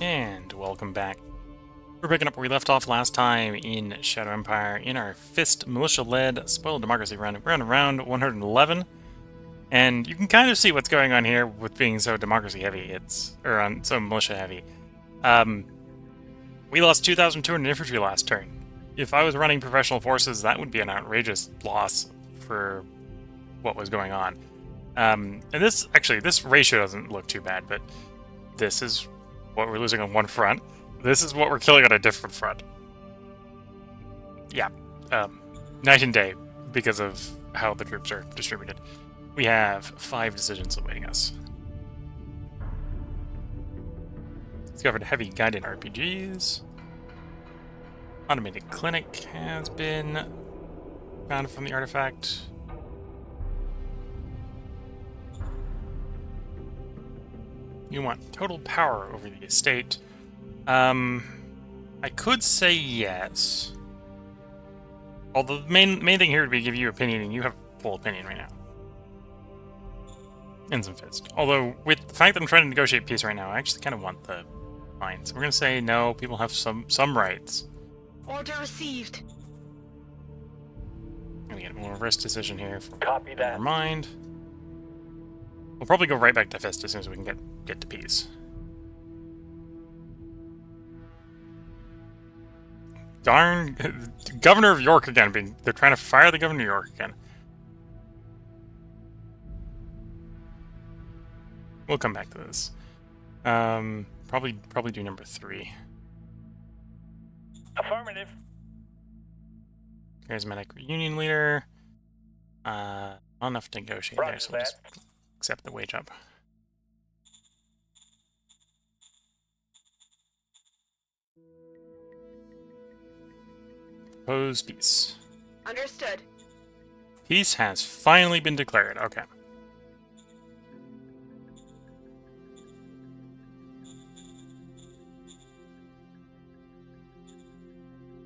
And welcome back. We're picking up where we left off last time in Shadow Empire in our Fist-Militia-led spoiled democracy run. We're on round 111, and you can kind of see what's going on here with being so democracy-heavy. So militia-heavy. We lost 2,200 infantry last turn. If I was running professional forces, that would be an outrageous loss for what was going on. And this ratio doesn't look too bad, but this is what we're losing on one front. This is what we're killing on a different front. Yeah, night and day because of how the troops are distributed. We have 5 decisions awaiting us. Discovered heavy guided RPGs. Automated clinic has been found from the artifact. You want total power over the estate. I could say yes. Although the main thing here would be give you opinion, and you have full opinion right now. And some fist. Although, with the fact that I'm trying to negotiate peace right now, I actually kind of want the fine. So we're going to say no, people have some rights. Order received. I'm going to get a reverse decision here. Copy that. Never mind. We'll probably go right back to fist as soon as we can get to peace. Darn, Governor of York again. They're trying to fire the Governor of York again. We'll come back to this. Probably do number 3. Affirmative. Charismatic Reunion Leader. Not enough to negotiate there, so we'll just accept the wage up. Propose peace. Understood. Peace has finally been declared. Okay.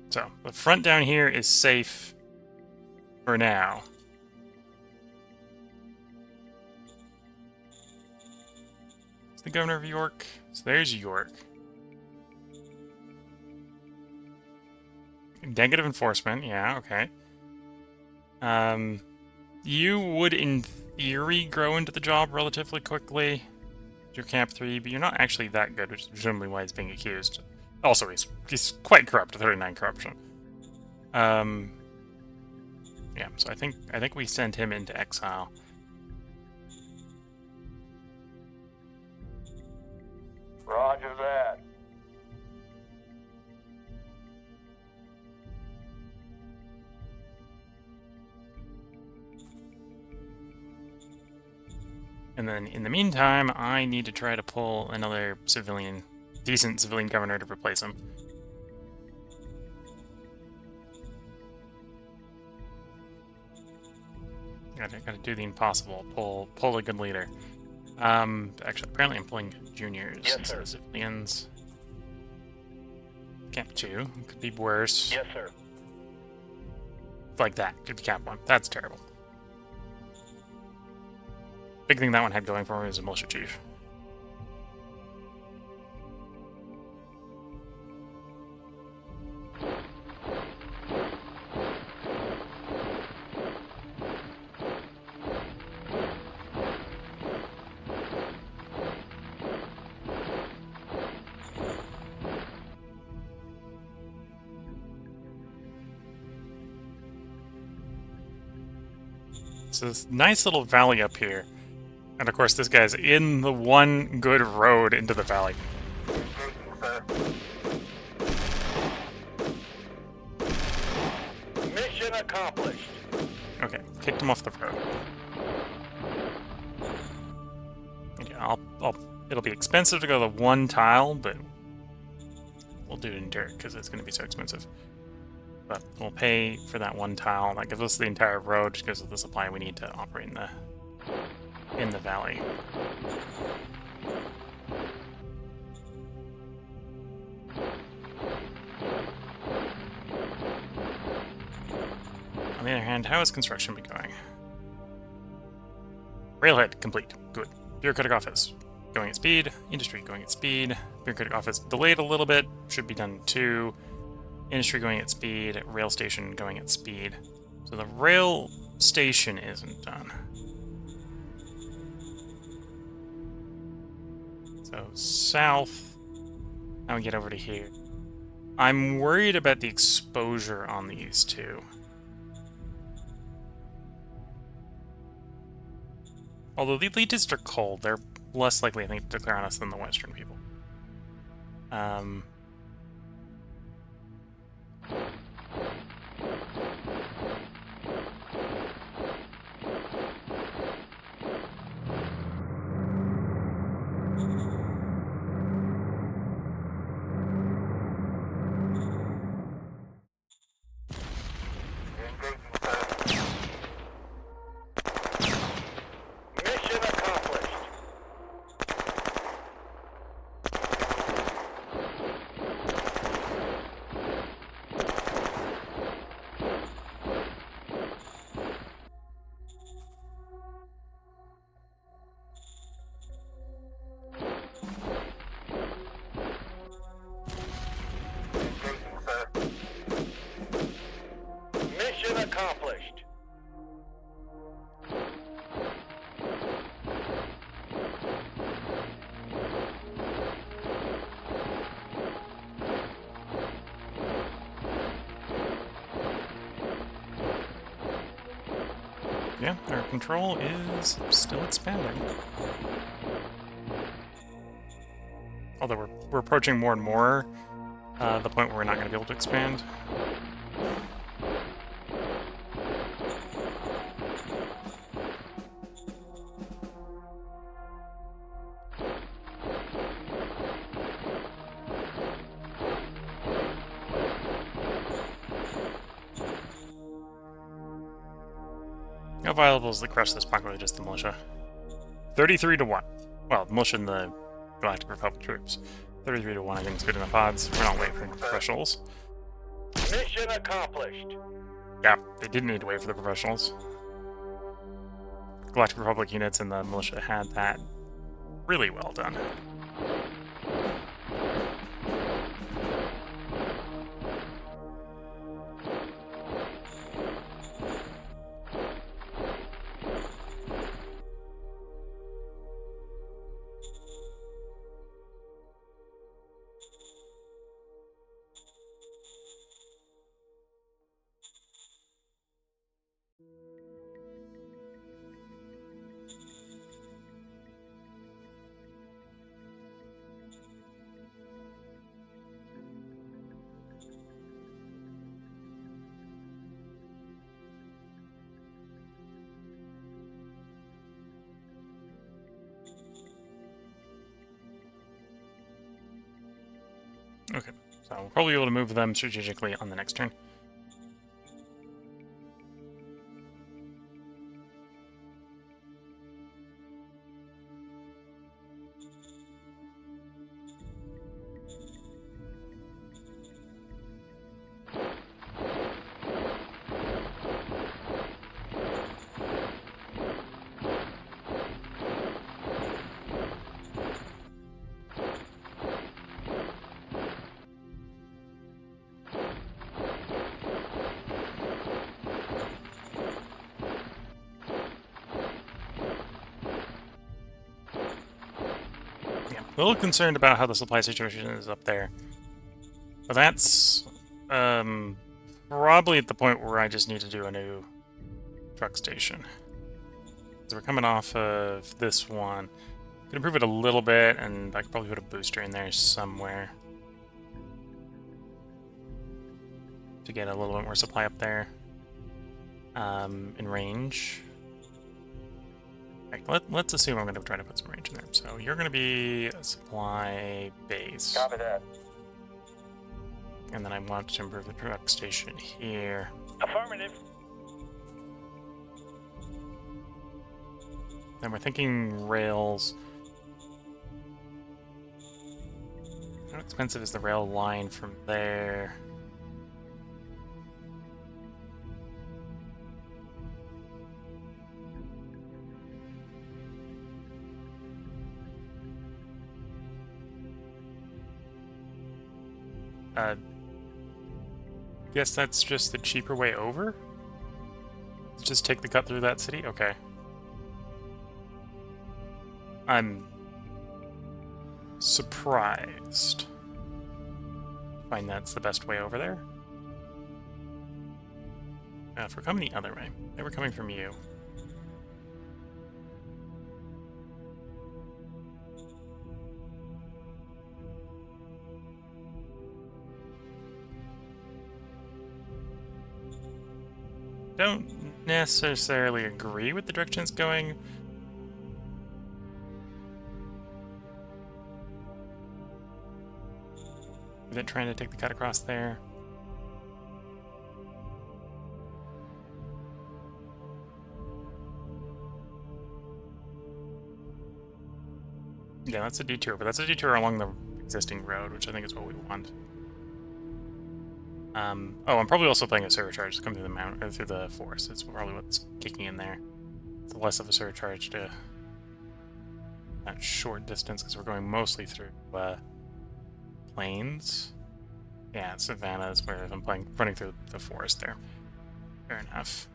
So, the front down here is safe for now. It's the Governor of York. So there's York. Negative enforcement, yeah, okay. You would, in theory, grow into the job relatively quickly. You're Camp 3, but you're not actually that good, which is presumably why he's being accused. Also, he's quite corrupt, 39 corruption. Yeah, so I think we send him into exile. Roger that. And then, in the meantime, I need to try to pull another decent civilian governor to replace him. Gotta do the impossible. Pull a good leader. Actually, apparently I'm pulling juniors instead of civilians. Camp 2 could be worse. Yes, sir. Like that. Could be Camp 1. That's terrible. Big thing that one had going for me was a militia chief. So this nice little valley up here. And of course, this guy's in the one good road into the valley. Mission accomplished. Okay, kicked him off the road. Okay, it'll be expensive to go the one tile, but we'll do it in dirt because it's going to be so expensive. But we'll pay for that one tile. That gives us the entire road, just gives us the supply we need to operate in the valley. On the other hand, how is construction been going? Railhead complete. Good. Bureaucratic office. going at speed. Industry going at speed. Bureaucratic office delayed a little bit. Should be done too. Industry going at speed. Rail station going at speed. So the rail station isn't done. So south. Now we get over to here. I'm worried about the exposure on these two. Although the elitists are cold, they're less likely, I think, to declare on us than the Western people. Mission accomplished. Mission accomplished. Yeah, our control is still expanding. Although we're approaching more and more the point where we're not going to be able to expand. How viable is the crest of this pocket with just the militia? 33 to 1. Well, the militia and the Galactic Republic troops. 33 to 1, I think is good enough odds. We're not waiting for professionals. Mission accomplished. Yeah, they didn't need to wait for the professionals. Galactic Republic units and the militia had that really well done. Okay, so we'll probably be able to move them strategically on the next turn. A little concerned about how the supply situation is up there. But that's probably at the point where I just need to do a new truck station. So we're coming off of this one. Could improve it a little bit, and I could probably put a booster in there somewhere to get a little bit more supply up there in range. Let's assume I'm going to try to put some range in there. So you're going to be a supply base. Copy that. And then I want to improve the truck station here. Affirmative. Then we're thinking rails. How expensive is the rail line from there? Guess that's just the cheaper way over? Just take the cut through that city? Okay. I'm surprised. Find that's the best way over there. If we're coming the other way, they were coming from you. Don't necessarily agree with the direction it's going. Is it trying to take the cut across there? Yeah, that's a detour, but that's a detour along the existing road, which I think is what we want. Oh, I'm probably also playing a surcharge to come through the mountain, through the forest. It's probably what's kicking in there. It's less of a surcharge to that short distance because we're going mostly through plains. Yeah, savannas where I'm running through the forest there. Fair enough.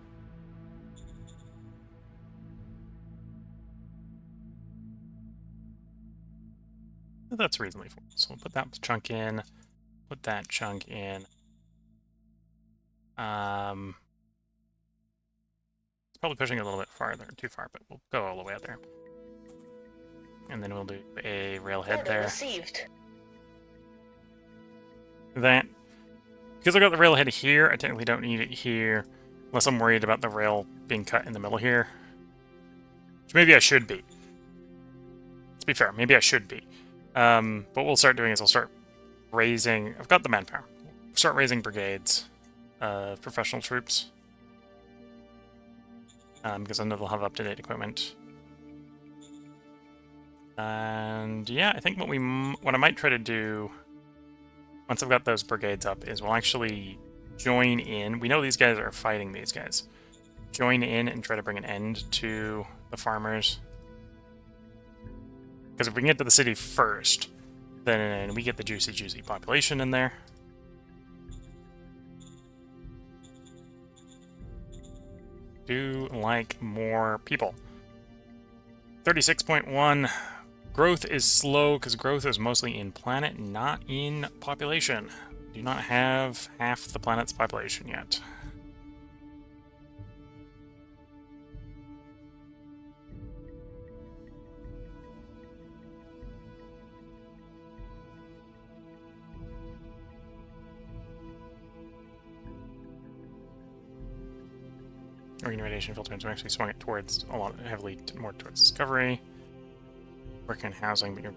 That's reasonably full. So we'll put that chunk in. Put that chunk in. It's probably pushing it a little bit farther, too far, but we'll go all the way out there. And then we'll do a railhead there. Received. That, because I got the railhead here, I technically don't need it here, unless I'm worried about the rail being cut in the middle here. Which maybe I should be. Let's be fair, maybe I should be. What we'll start doing is I'll start raising... I've got the manpower. Start raising brigades of professional troops. Because I know they'll have up-to-date equipment. And yeah, I think what I might try to do, once I've got those brigades up, is we'll actually join in. We know these guys are fighting these guys. Join in and try to bring an end to the farmers. Because if we can get to the city first, then we get the juicy population in there. Do like more people. 36.1. Growth is slow because growth is mostly in planet, not in population. Do not have half the planet's population yet. Green radiation filters. We actually swung it towards heavily more towards discovery. Working on housing, but you're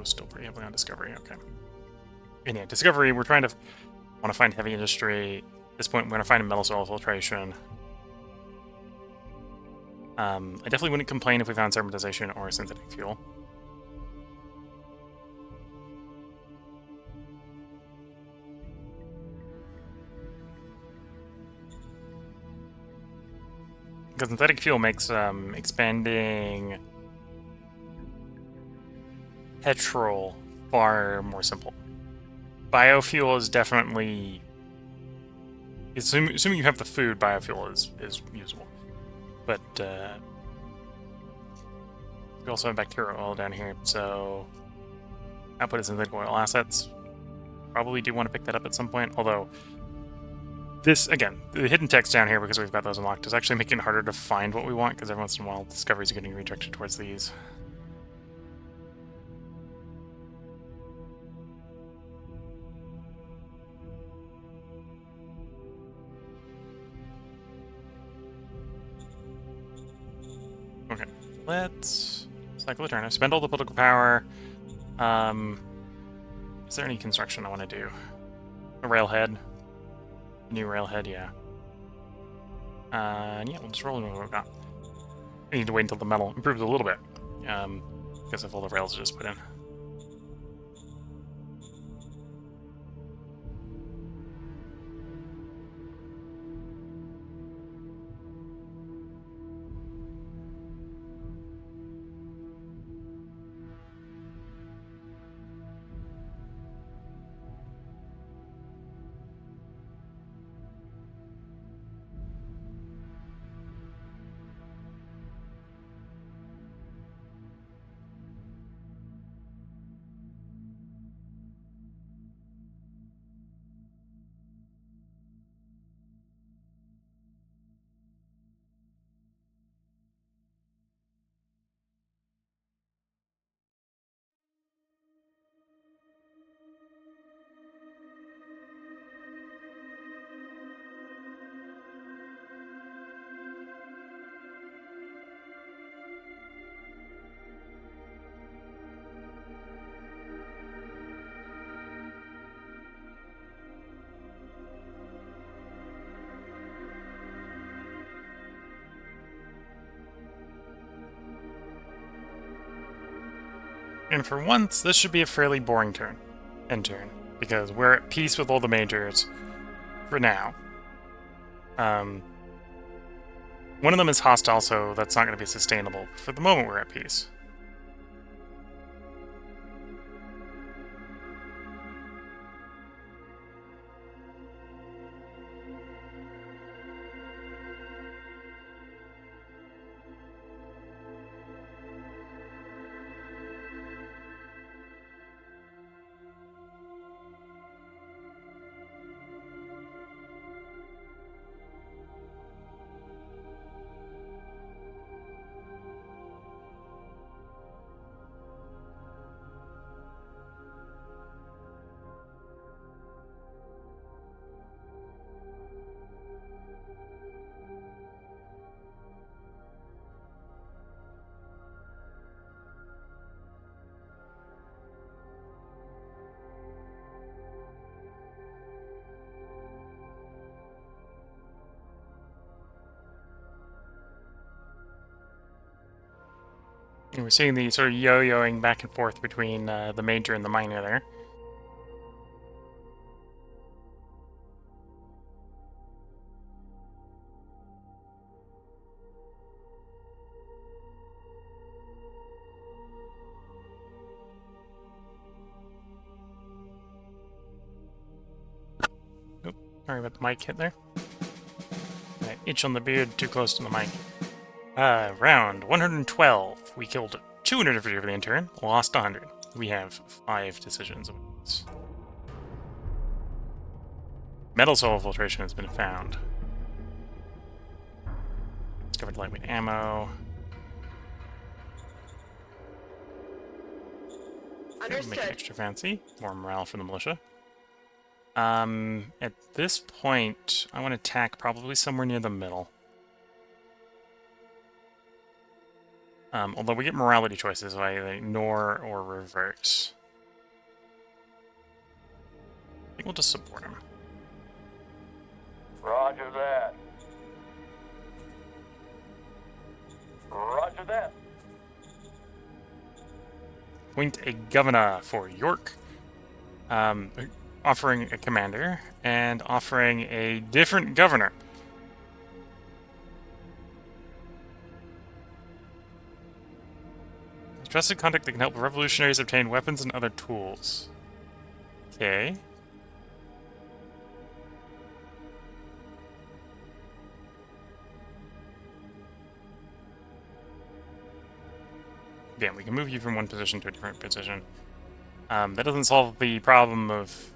still pretty heavily on discovery. Okay. And yeah, discovery. We're want to find heavy industry. At this point, we're going to find a metal soil filtration. I definitely wouldn't complain if we found carbonization or synthetic fuel. Because synthetic fuel makes expanding petrol far more simple. Biofuel is definitely... Assuming you have the food, biofuel is usable. But we also have bacterial oil down here, so output of synthetic oil assets. Probably do want to pick that up at some point, although this, again, the hidden text down here, because we've got those unlocked, is actually making it harder to find what we want, because every once in a while discoveries are getting redirected towards these. Okay, let's cycle the turn. I spend all the political power. Is there any construction I want to do? A railhead. New railhead, yeah. And yeah, we'll just roll in what we've got. I need to wait until the metal improves a little bit, because of all the rails I just put in. And for once, this should be a fairly boring end turn, because we're at peace with all the majors for now. One of them is hostile, so that's not going to be sustainable. For the moment, we're at peace. And we're seeing the sort of yo-yoing back and forth between the major and the minor there. Oop, sorry about the mic hit there. That itch on the beard too close to the mic. Round 112. We killed 250 over the intern, lost 100. We have 5 decisions. Metal soul filtration has been found. Discovered lightweight ammo. Understood. Make it extra fancy. More morale for the militia. At this point, I want to attack probably somewhere near the middle. Although we get morality choices, so I either ignore or reverse. I think we'll just support him. Roger that. Roger that. Appoint a governor for York. Offering a commander, and offering a different governor. Trusted contact that can help revolutionaries obtain weapons and other tools. Okay. Yeah, we can move you from one position to a different position. That doesn't solve the problem of...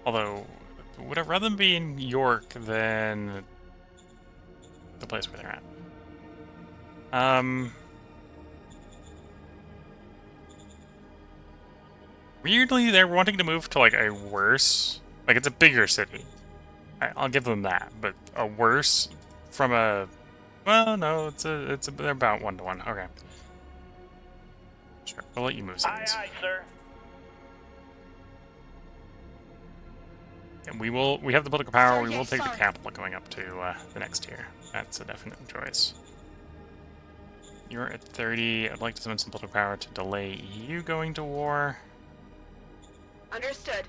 Although, would I rather them be in York than the place where they're at? Weirdly, they're wanting to move to, like, a worse... Like, it's a bigger city. I'll give them that, but a worse from a... Well, no, they're about 1-to-1. Okay. Sure, we'll let you move cities. Aye, aye, sir. And we have the political power, Sir, we will yes, take the sir. capital going up to the next tier. That's a definite choice. You're at 30. I'd like to spend some political power to delay you going to war. Understood.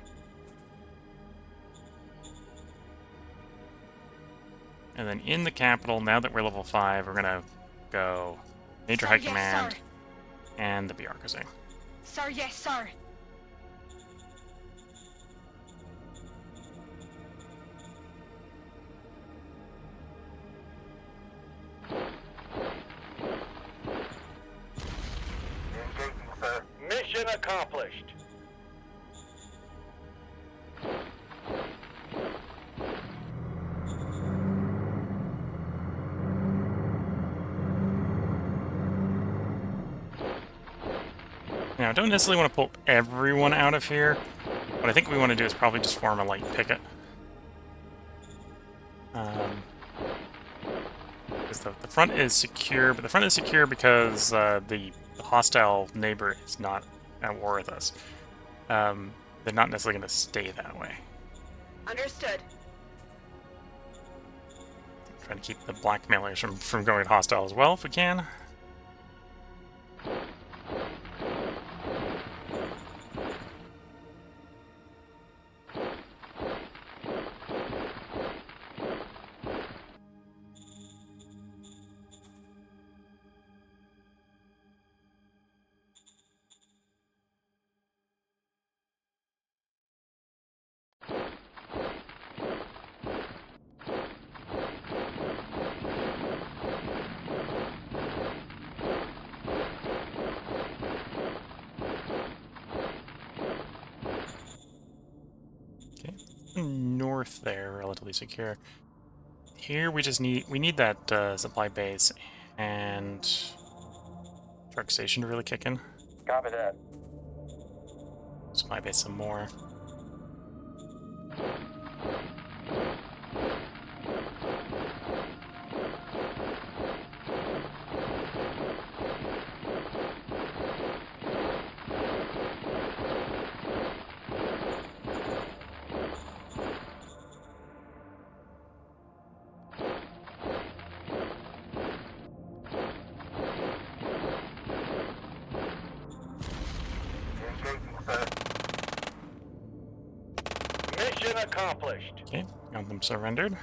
And then in the capital, now that we're level 5, we're gonna go Major Sir, High yes, Command sir. and the bureaucracy. Sir, yes, sir. Engaging, sir. Mission accomplished. Now, I don't necessarily want to pull everyone out of here. What I think we want to do is probably just form a light picket. Because the front is secure, but the front is secure because the hostile neighbor is not at war with us. They're not necessarily going to stay that way. Understood. Trying to keep the blackmailers from going hostile as well if we can. North there, relatively secure. Here we need that supply base and truck station to really kick in. Copy that. Supply base some more. Engaging, sir. Mission accomplished. Okay, got them surrendered.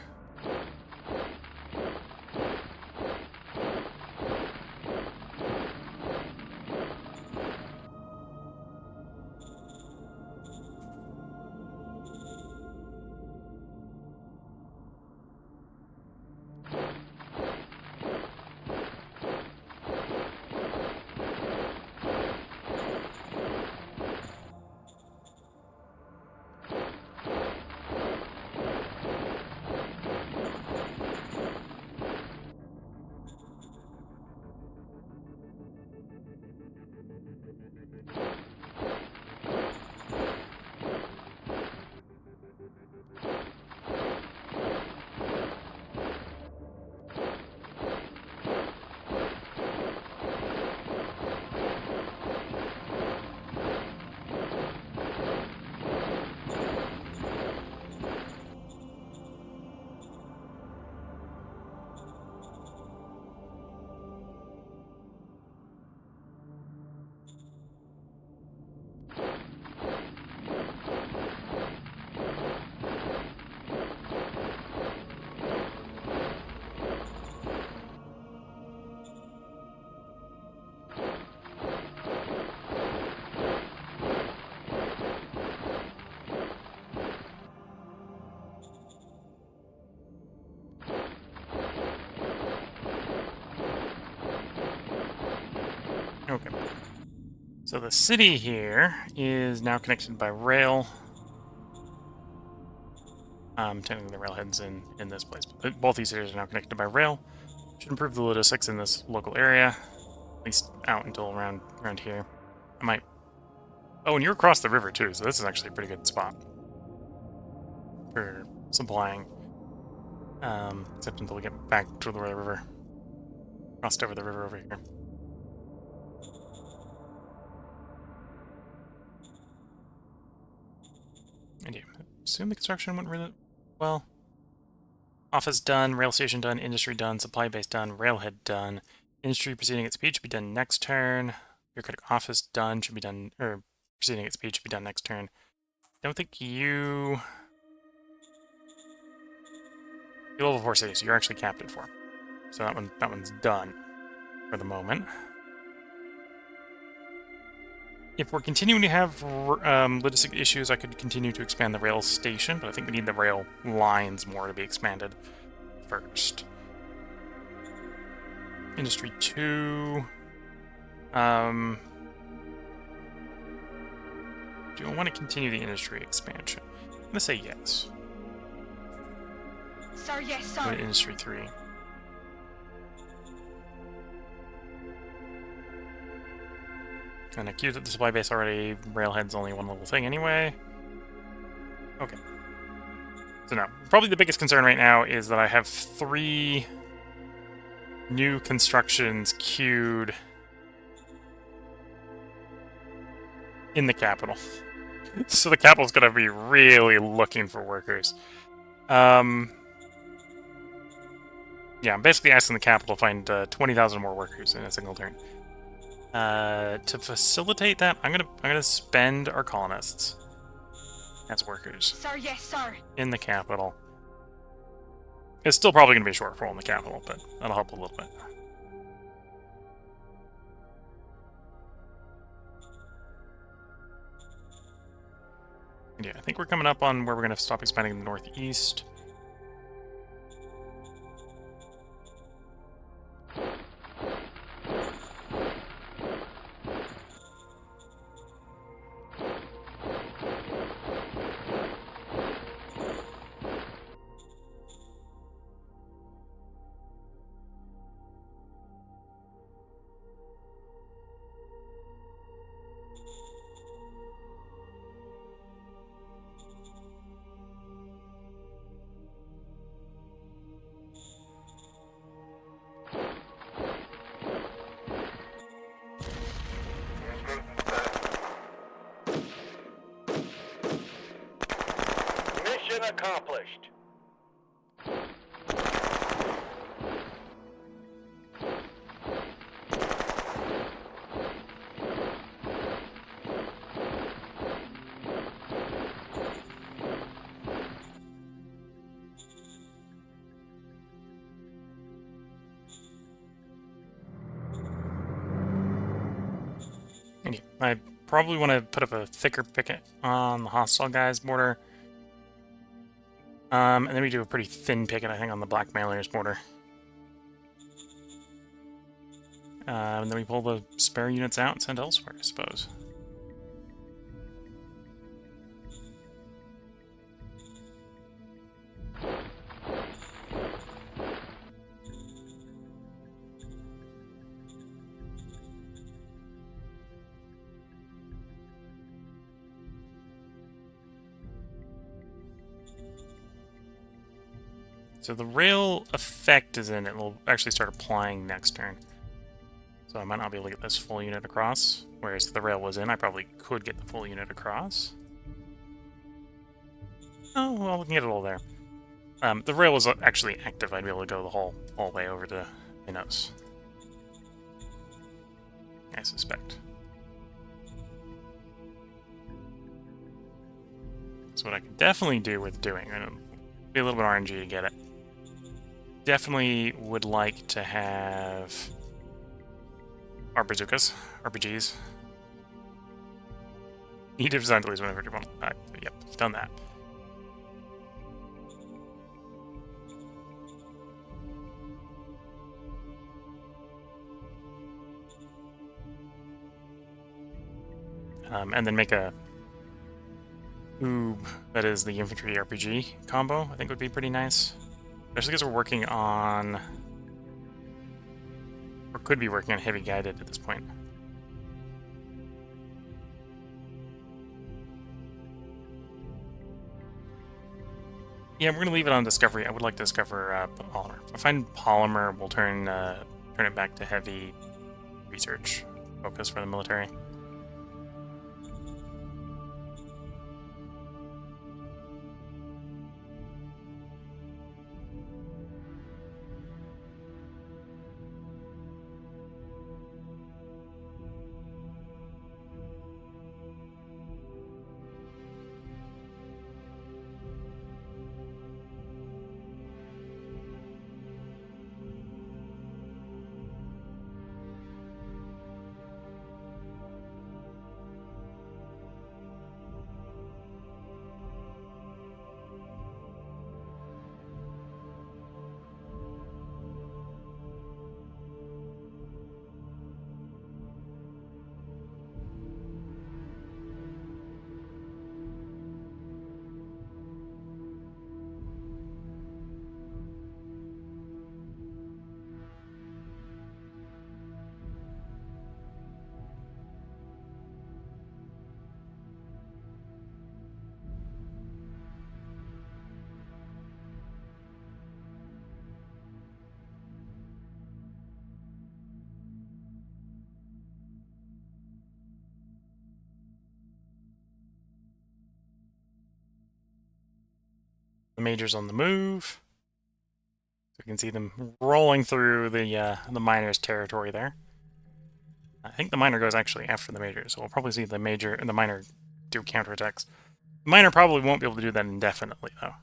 Okay. So the city here is now connected by rail. Technically the railhead's in this place, but both these cities are now connected by rail. Should improve the logistics in this local area, at least out until around here. I might. Oh, and you're across the river too, so this is actually a pretty good spot for supplying. Except until we get back to the river, crossed over the river over here. And yeah, assume the construction went really well. Office done, rail station done, industry done, supply base done, railhead done. Industry proceeding at speed should be done next turn. Bureaucratic office done, should be done, or proceeding at speed should be done next turn. Don't think you... You're level 4 city, so you're actually capped at 4. So that one's done for the moment. If we're continuing to have logistic issues, I could continue to expand the rail station, but I think we need the rail lines more to be expanded first. Industry 2. Do I want to continue the industry expansion? I'm going to say yes. Sir, yes, Go to sir. Industry 3. And I queued at the supply base already. Railhead's only one level thing anyway. Okay. So now, probably the biggest concern right now is that I have 3 new constructions queued in the capital. So the capital's going to be really looking for workers. Yeah, I'm basically asking the capital to find 20,000 more workers in a single turn. To facilitate that, I'm gonna spend our colonists as workers Sir, yes, sir. in the capital. It's still probably gonna be a shortfall in the capital, but that'll help a little bit. Yeah, I think we're coming up on where we're gonna stop expanding in the northeast. accomplished. Anyway, I probably want to put up a thicker picket on the hostile guy's border. And then we do a pretty thin picket, I think, on the blackmailer's border. And then we pull the spare units out and send elsewhere, I suppose. So the rail effect is in, it will actually start applying next turn. So I might not be able to get this full unit across, whereas if the rail was in, I probably could get the full unit across. Oh, well, we can get it all there. The rail was actually active, I'd be able to go the whole way over to Minos. I suspect. That's what I could definitely do with doing. It'll be a little bit RNG to get it. Definitely would like to have our bazookas, RPGs. Need to design to lose whenever you want. Yep, done that. And then make a oob that is the infantry RPG combo, I think would be pretty nice. Especially because we're working on, or could be working on heavy guided at this point. Yeah, we're going to leave it on Discovery. I would like to discover Polymer. If I find Polymer, we'll turn it back to heavy research focus for the military. The major's on the move. So you can see them rolling through the minor's territory there. I think the minor goes actually after the major, so we'll probably see the major and the minor do counterattacks. The minor probably won't be able to do that indefinitely, though.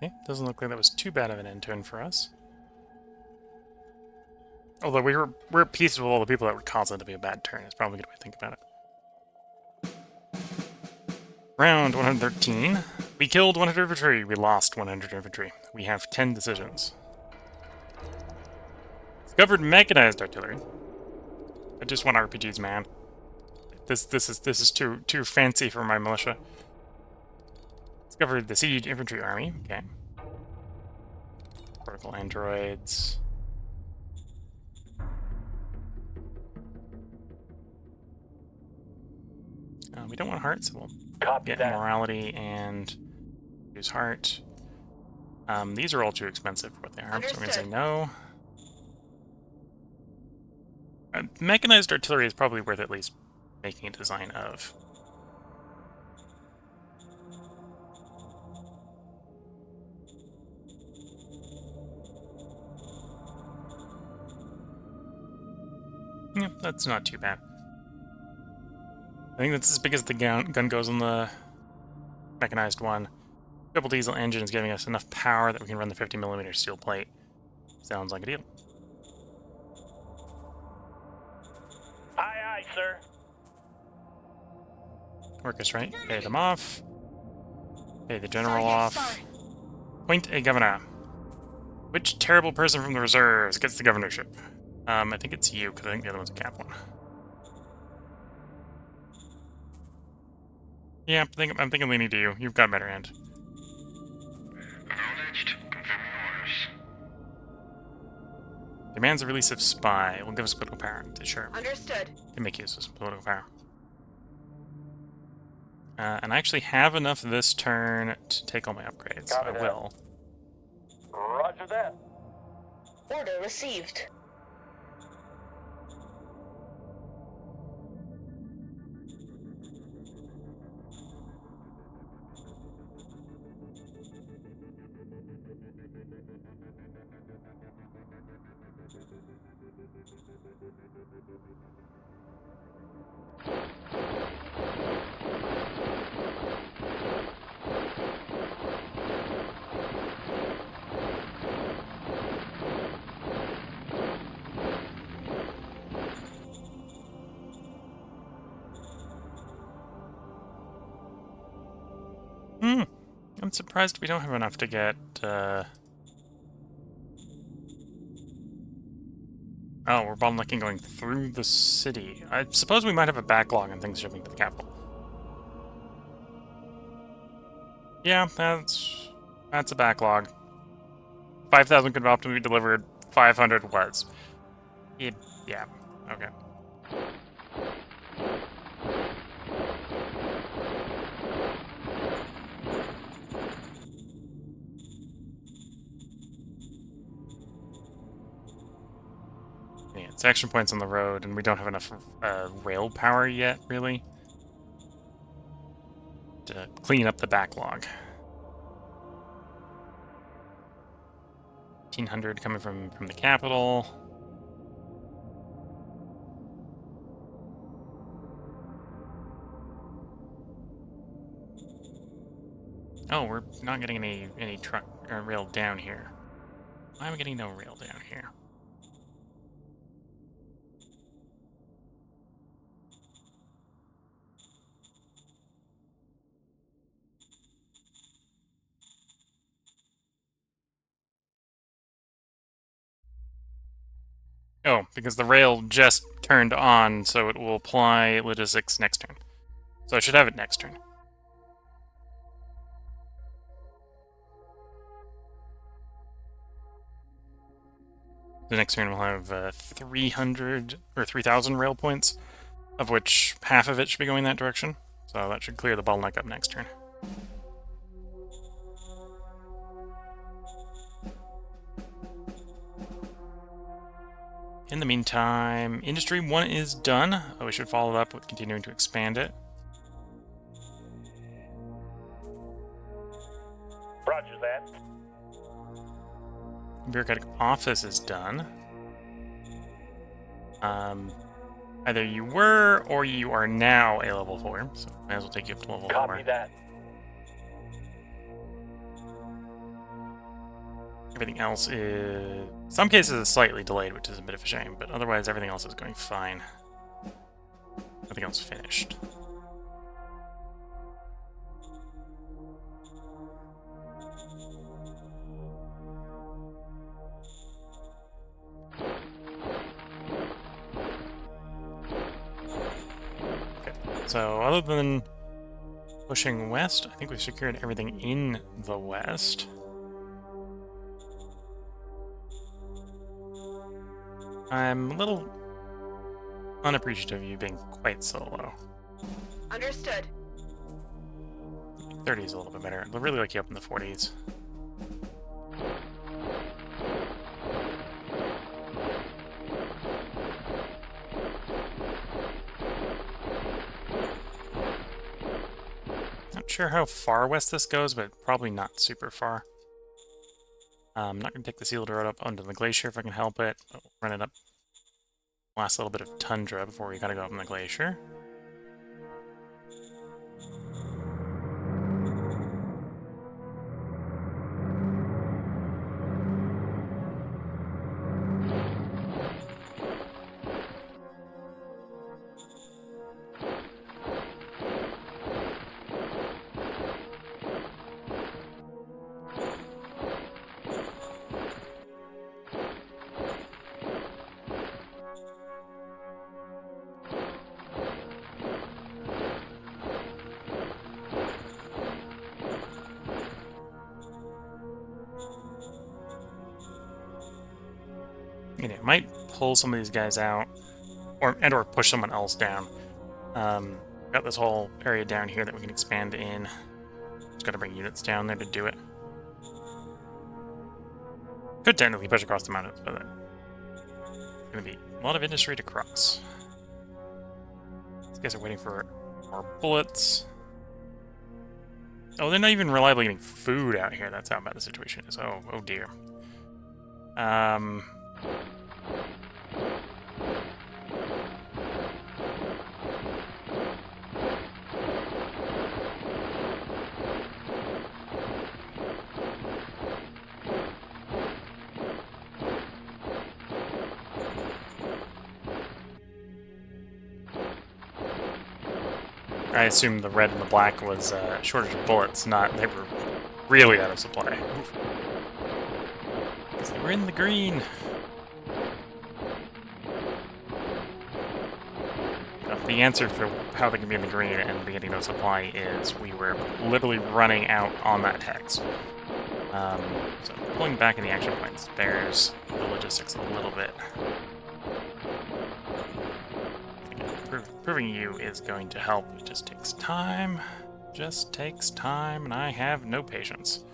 Okay, doesn't look like that was too bad of an end turn for us. Although we're at peace with all the people that would cause it to be a bad turn. It's probably a good way to think about it. Round 113. We killed 100 infantry. We lost 100 infantry. We have 10 decisions. Discovered mechanized artillery. I just want RPGs, man. This is too fancy for my militia. Discovered the siege infantry army. Okay. Vertical androids. We don't want heart, so we'll Copy get that. morality and use heart. These are all too expensive for what they are, so I'm going to say no. Mechanized artillery is probably worth at least making a design of. Yeah, that's not too bad. I think that's as big as the gun goes on the mechanized one. Double diesel engine is giving us enough power that we can run the 50mm steel plate. Sounds like a deal. Aye, aye, sir. Work us right. Pay them off. Pay the general Sir, off. yes, sir. Appoint a governor. Which terrible person from the reserves gets the governorship? I think it's you, because I think the other one's a cap one. Yeah, I'm thinking leaning to you. You've got a better hand. Acknowledged. Confirming orders. Demands the release of spy. Will give us political power. Sure. Understood. Can make use of some political power. And I actually have enough this turn to take all my upgrades, so I Copy that. will. Roger that. Order received. I'm surprised we don't have enough to get, Oh, we're bottlenecking going through the city. I suppose we might have a backlog on things shipping to the capital. Yeah, that's a backlog. 5,000 could have optimally be delivered. 500 was. Yeah, okay. Yeah, it's action points on the road, and we don't have enough rail power yet, really, to clean up the backlog. 1,500 coming from the capital. Oh, we're not getting any truck or rail down here. Why am I getting no rail down here? Oh, because the rail just turned on, so it will apply logistics next turn. So I should have it next turn. The next turn will have 300 or 3,000 rail points, of which half of it should be going that direction. So that should clear the bottleneck up next turn. In the meantime, Industry 1 is done. We should follow it up with continuing to expand it. Roger that. Bureaucratic Office is done. Either you were or you are now a level 4, so might as well take you up to level 4. Copy that. Everything else is... some cases is slightly delayed, which is a bit of a shame, but otherwise everything else is going fine. Nothing else finished. Okay, so other than pushing west, I think we've secured everything in the west. I'm a little unappreciative of you being quite so low. Understood. 30 is a little bit better. I'd really like you up in the 40s. Not sure how far west this goes, but probably not super far. I'm not going to take the sealed road up onto the glacier if I can help it. But we'll run it up last little bit of tundra before we gotta go up on the glacier. You know, might pull some of these guys out, or push someone else down. Got this whole area down here that we can expand in. Just gotta bring units down there to do it. Could technically push across the mountains, but it's gonna be a lot of industry to cross. These guys are waiting for more bullets. Oh, they're not even reliably getting food out here. That's how bad the situation is. Oh dear. I assume the red and the black was shortage of bullets, not they were really out of supply. Because they were in the green. The answer for how they can be in the green and be getting no supply is we were literally running out on that hex. So pulling back in the action points spares the logistics a little bit. Proving you is going to help. It just takes time. Just takes time, and I have no patience.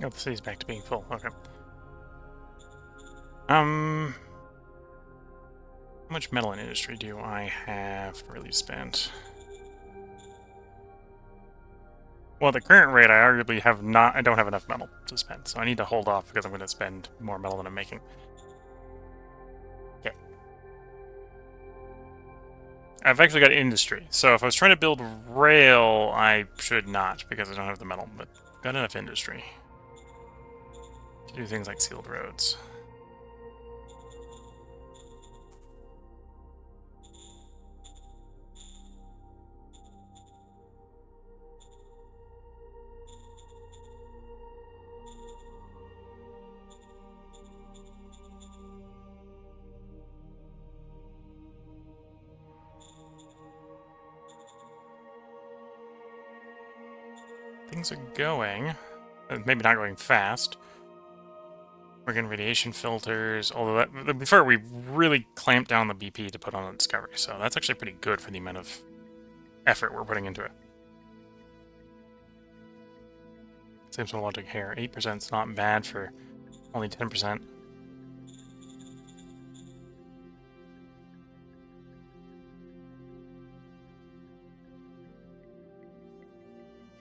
Oh, the city's back to being full. Okay. How much metal in industry do I have really spent? Well, at the current rate, I arguably have not. I don't have enough metal to spend, so I need to hold off because I'm going to spend more metal than I'm making. Okay. I've actually got industry, so if I was trying to build rail, I should not because I don't have the metal. But got enough industry to do things like sealed roads. Things are going, maybe not going fast. We're getting radiation filters, although before we really clamped down the BP to put on the Discovery, so that's actually pretty good for the amount of effort we're putting into it. Same sort of logic here. 8% is not bad for only 10%.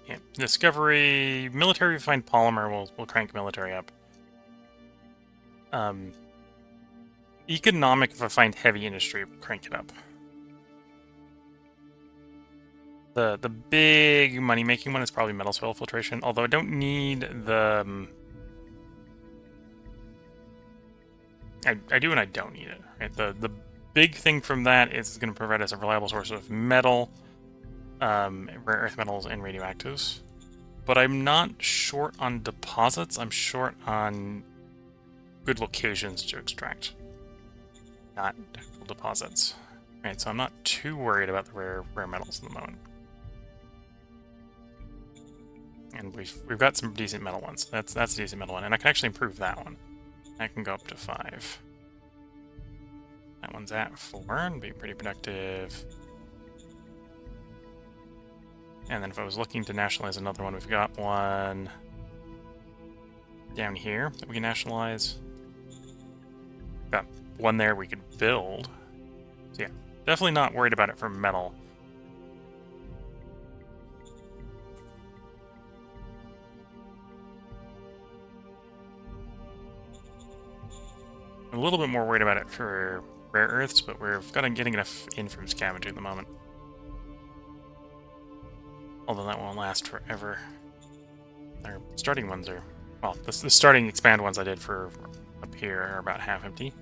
Yeah. Discovery, military refined polymer will crank military up. Economic, if I find heavy industry, will crank it up. The big money-making one is probably metal soil filtration, although I don't need the... I do and I don't need it. Right? The big thing from that is it's going to provide us a reliable source of metal, rare earth metals, and radioactives. But I'm not short on deposits, I'm short on good locations to extract. Not actual deposits. Right, so I'm not too worried about the rare metals at the moment. And we've got some decent metal ones. That's a decent metal one, and I can actually improve that one. I can go up to 5. That one's at 4 and be pretty productive. And then if I was looking to nationalize another one, we've got one down here that we can nationalize. Got one there we could build. So yeah, definitely not worried about it for metal. I'm a little bit more worried about it for rare earths, but we've got getting enough in from scavenging at the moment. Although that won't last forever. Our starting ones are... Well, the starting expand ones I did for up here are about half empty.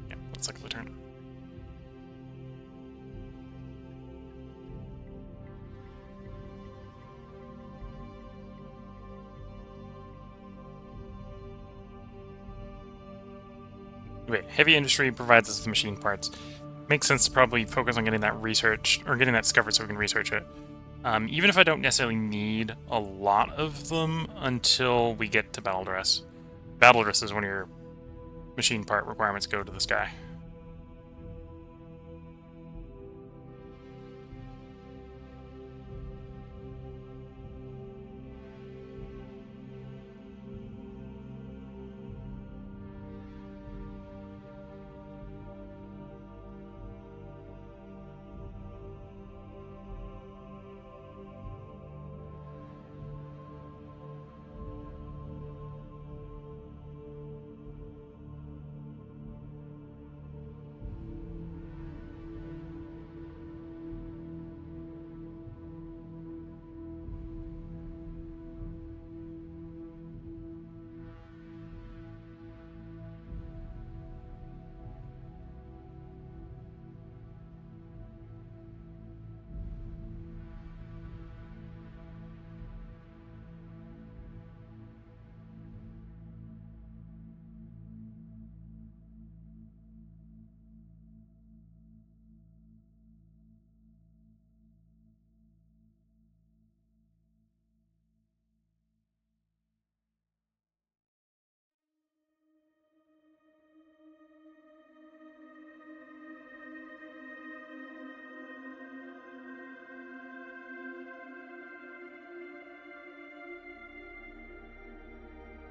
Yeah, let's cycle the turn. Okay, heavy industry provides us with machine parts. Makes sense to probably focus on getting that research, or getting that discovered so we can research it. Even if I don't necessarily need a lot of them until we get to battle dress. Battle dress is when your machine part requirements go to the sky.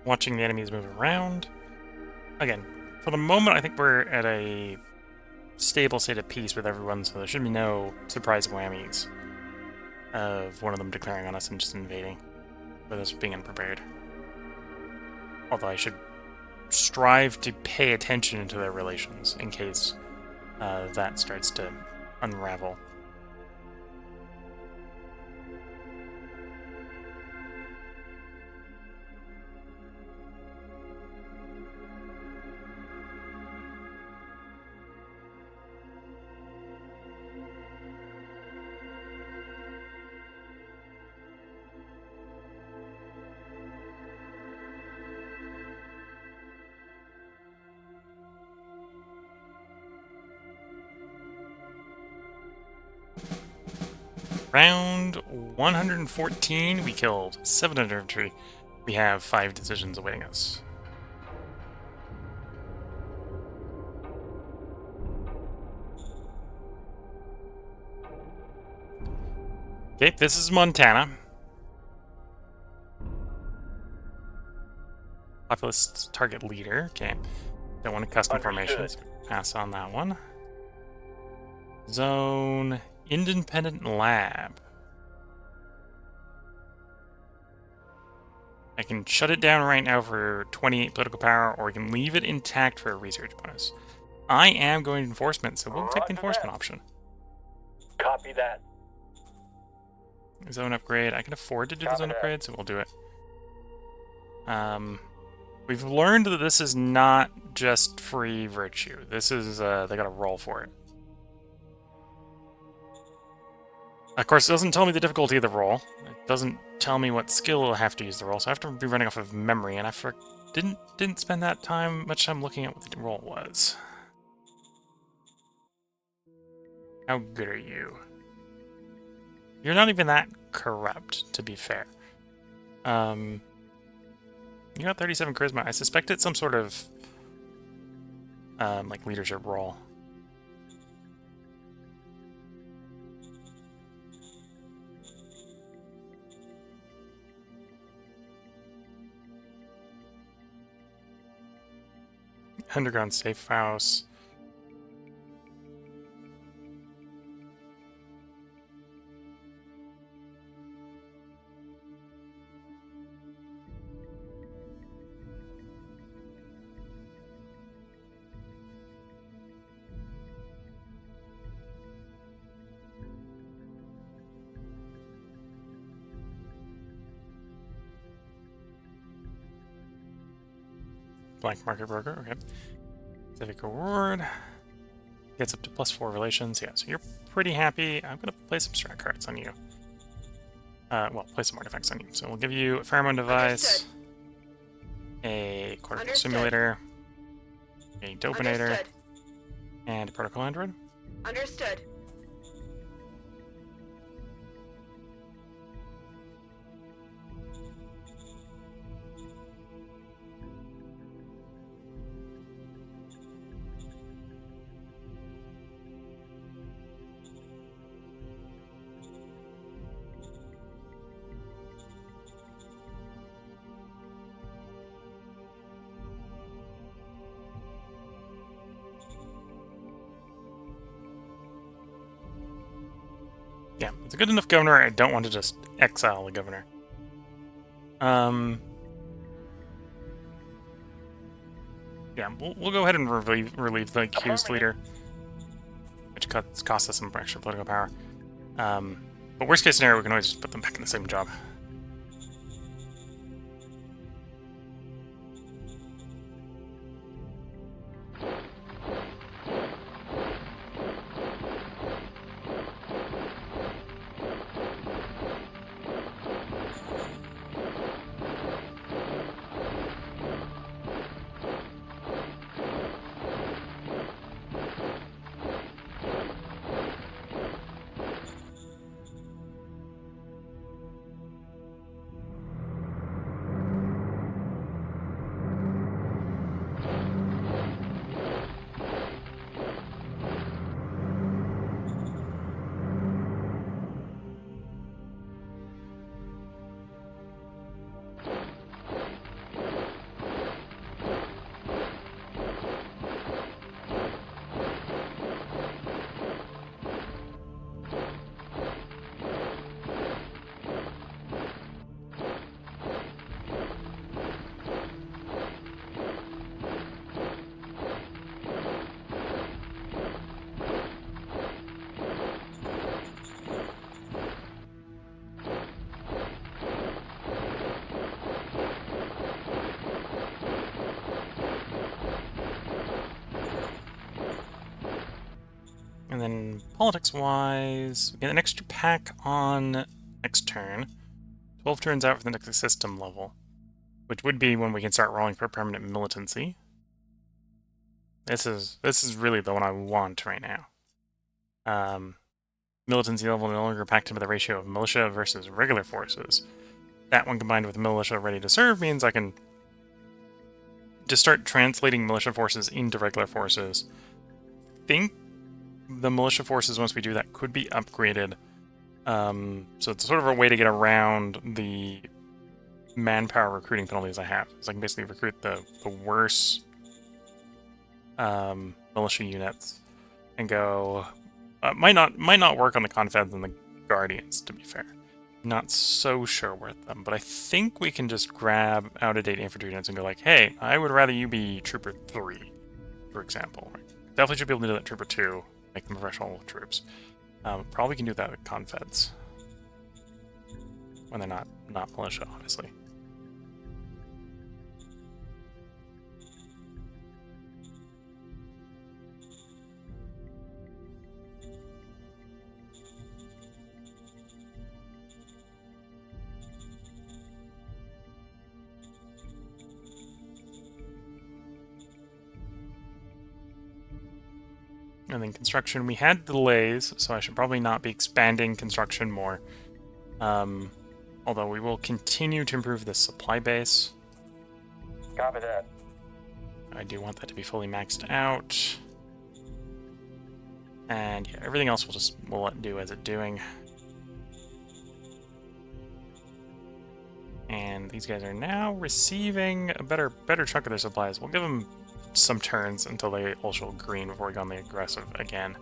Watching the enemies move around. Again, for the moment, I think we're at a stable state of peace with everyone, so there should be no surprise whammies of one of them declaring on us and just invading, with us being unprepared. Although I should strive to pay attention to their relations in case that starts to unravel. Round 114, we killed 700 infantry. We have 5 decisions awaiting us. Okay, this is Montana. Populist target leader. Okay. Don't want a custom formation, so pass on that one. Zone independent lab. I can shut it down right now for 28 political power, or I can leave it intact for a research bonus. I am going to enforcement, so we'll take the enforcement option. Copy that. Zone upgrade. I can afford to do the zone upgrade, so we'll do it. We've learned that this is not just free virtue. This is, they gotta roll for it. Of course, it doesn't tell me the difficulty of the roll. It doesn't tell me what skill I'll have to use the roll, so I have to be running off of memory, and I didn't spend that much time looking at what the roll was. How good are you? You're not even that corrupt, to be fair. You got 37 charisma. I suspect it's some sort of like leadership role. Underground safe house. Blank market broker, okay. Civic reward. Gets up to +4 relations. Yeah, so you're pretty happy. I'm gonna play some strat cards on you. Well, play some artifacts on you. So we'll give you a pheromone device, a cortical simulator, a dopinator, and a protocol android. Understood. Yeah, it's a good enough governor. I don't want to just exile the governor. Yeah, we'll go ahead and relieve the accused leader, which costs us some extra political power. But worst case scenario, we can always just put them back in the same job. And then politics-wise, we get an extra pack on next turn. 12 turns out for the next system level, which would be when we can start rolling for permanent militancy. This is really the one I want right now. Militancy level no longer packed into the ratio of militia versus regular forces. That one combined with militia ready to serve means I can just start translating militia forces into regular forces. I think the militia forces, once we do that, could be upgraded. So it's sort of a way to get around the manpower recruiting penalties I have. So I can basically recruit the worst militia units and go... might not work on the Confeds and the Guardians, to be fair. Not so sure with them, but I think we can just grab out-of-date infantry units and go like, hey, I would rather you be Trooper 3, for example. Definitely should be able to do that Trooper 2, make them professional troops. Probably can do that with Confeds. When they're not militia, obviously. And then construction, we had delays, so I should probably not be expanding construction more. Although we will continue to improve the supply base. Copy that. I do want that to be fully maxed out. And yeah, everything else we'll let it do as it's doing. And these guys are now receiving a better chunk of their supplies. We'll give them some turns until they all show green before we go on the aggressive again.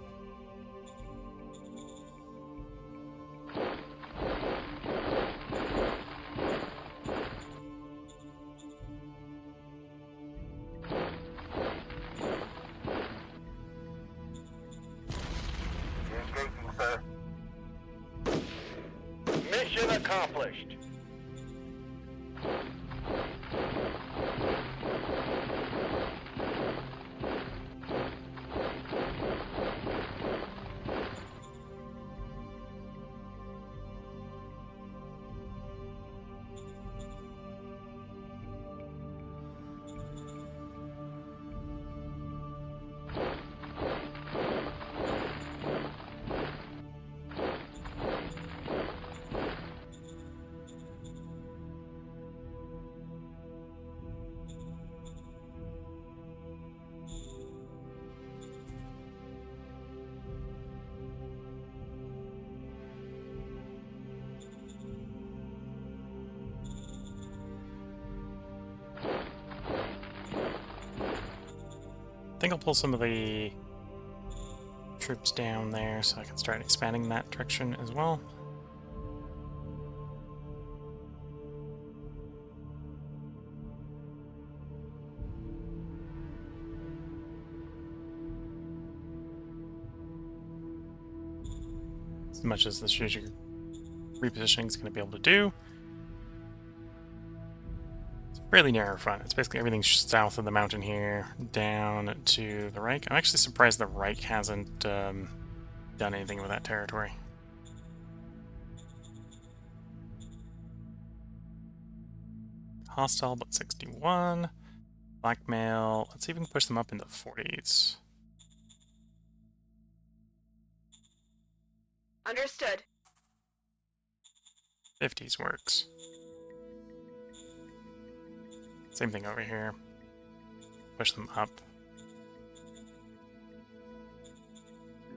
Engaging, sir. Mission accomplished. I think I'll pull some of the troops down there so I can start expanding that direction as well. As much as the strategic repositioning is going to be able to do. Fairly narrow front. It's basically everything south of the mountain here, down to the Reich. I'm actually surprised the Reich hasn't done anything with that territory. Hostile, but 61. Blackmail. Let's see if we can push them up into the 40s. Understood. 50s works. Same thing over here. Push them up.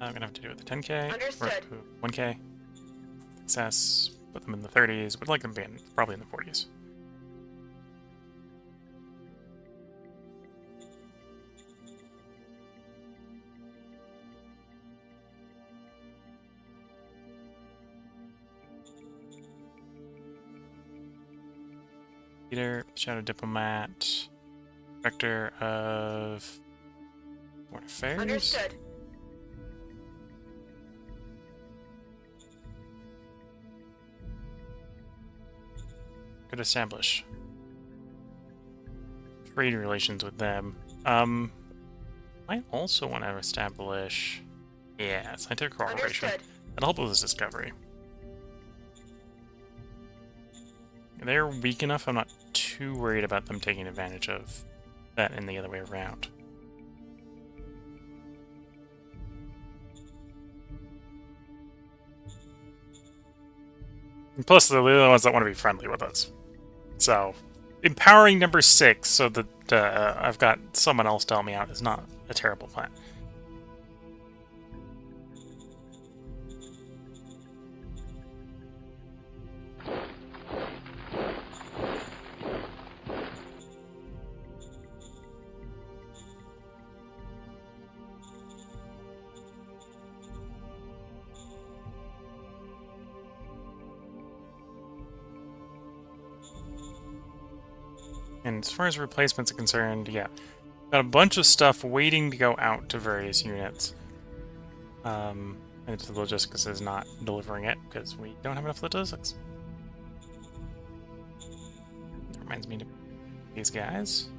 I'm gonna have to do it with the 10k. Understood. Or 1k. Success. Put them in the 30s. Would like them to be probably in the 40s. Leader, Shadow Diplomat, Director of Foreign Affairs. Understood. Could establish trade relations with them. I also want to establish Yeah, scientific cooperation. Understood. That'll help with this discovery. They're weak enough, I'm not too worried about them taking advantage of that and the other way around. And plus, they're the only ones that want to be friendly with us. So, empowering number 6 so that I've got someone else to help me out is not a terrible plan. And as far as replacements are concerned, yeah. Got a bunch of stuff waiting to go out to various units. And the logistics is not delivering it because we don't have enough logistics. That reminds me to these guys.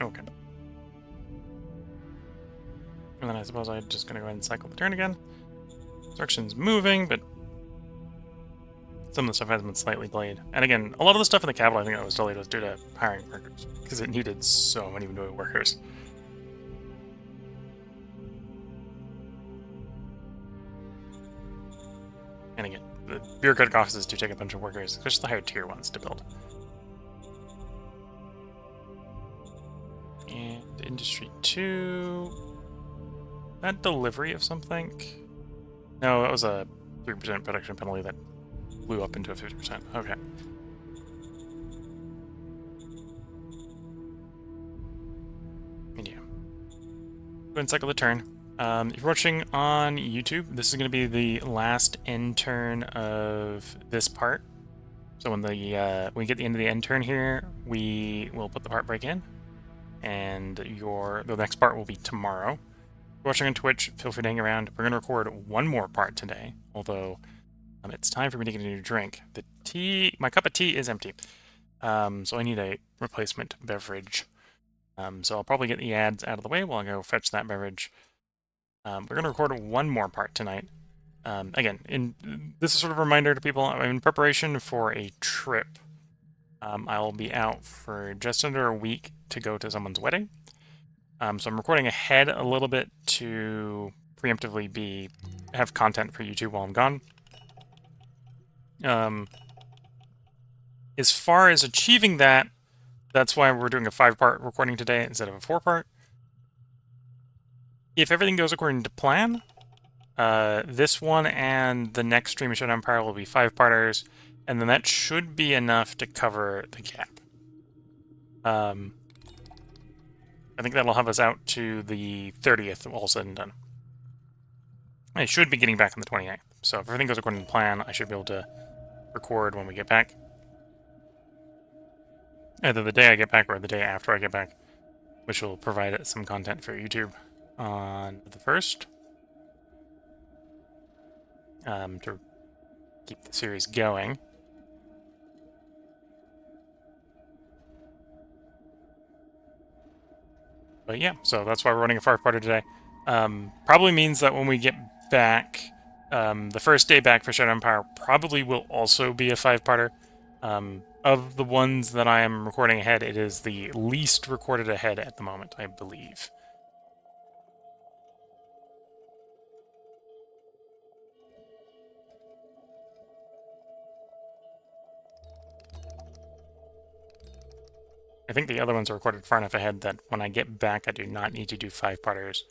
Okay. And then I suppose I'm just going to go ahead and cycle the turn again. Construction's moving, but some of the stuff has been slightly delayed. And again, a lot of the stuff in the capital I think that was delayed was due to hiring workers, because it needed so many new workers. And again, the bureaucratic offices do take a bunch of workers, especially the higher tier ones, to build. And Industry 2... That delivery of something? No, that was a 3% production penalty that blew up into a 50%. Okay. And yeah. Go ahead and cycle the turn. If you're watching on YouTube, this is going to be the last end turn of this part. So when we get the end of the end turn here, we will put the part break in. And the next part will be tomorrow. If you're watching on Twitch, feel free to hang around. We're going to record one more part today, although it's time for me to get a new drink. The tea, my cup of tea is empty, so I need a replacement beverage. So I'll probably get the ads out of the way while I go fetch that beverage. We're going to record one more part tonight. Again, this is sort of a reminder to people, I'm in preparation for a trip. I'll be out for just under a week to go to someone's wedding. So I'm recording ahead a little bit to preemptively have content for YouTube while I'm gone. As far as achieving that, that's why we're doing a 5-part recording today instead of a 4-part. If everything goes according to plan, this one and the next stream of Shadow Empire will be 5-parters, and then that should be enough to cover the gap. I think that'll have us out to the 30th, all said and done. I should be getting back on the 29th, so if everything goes according to plan, I should be able to record when we get back. Either the day I get back or the day after I get back, which will provide some content for YouTube on the 1st. To keep the series going. But yeah, so that's why we're running a 5-parter today. Probably means that when we get back, the first day back for Shadow Empire probably will also be a 5-parter. Of the ones that I am recording ahead, it is the least recorded ahead at the moment, I believe. I think the other ones are recorded far enough ahead that when I get back, I do not need to do 5-parters.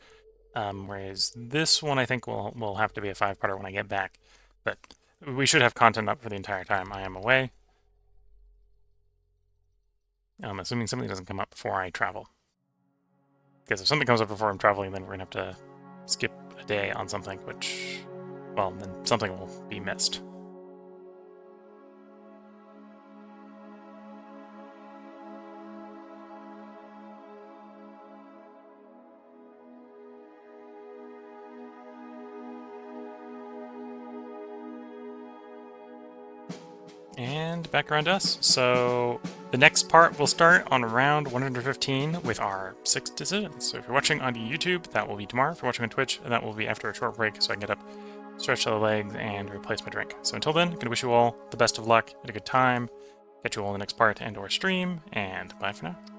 Whereas this one, I think, will have to be a 5-parter when I get back. But we should have content up for the entire time I am away. Assuming something doesn't come up before I travel. Because if something comes up before I'm traveling, then we're going to have to skip a day on something, which, well, then something will be missed. and back around to us. So the next part will start on round 115 with our 6 decisions. So if you're watching on YouTube, that will be tomorrow. If you're watching on Twitch, that will be after a short break so I can get up, stretch the legs, and replace my drink. So until then, I'm going to wish you all the best of luck, had a good time, catch you all in the next part and or stream, and bye for now.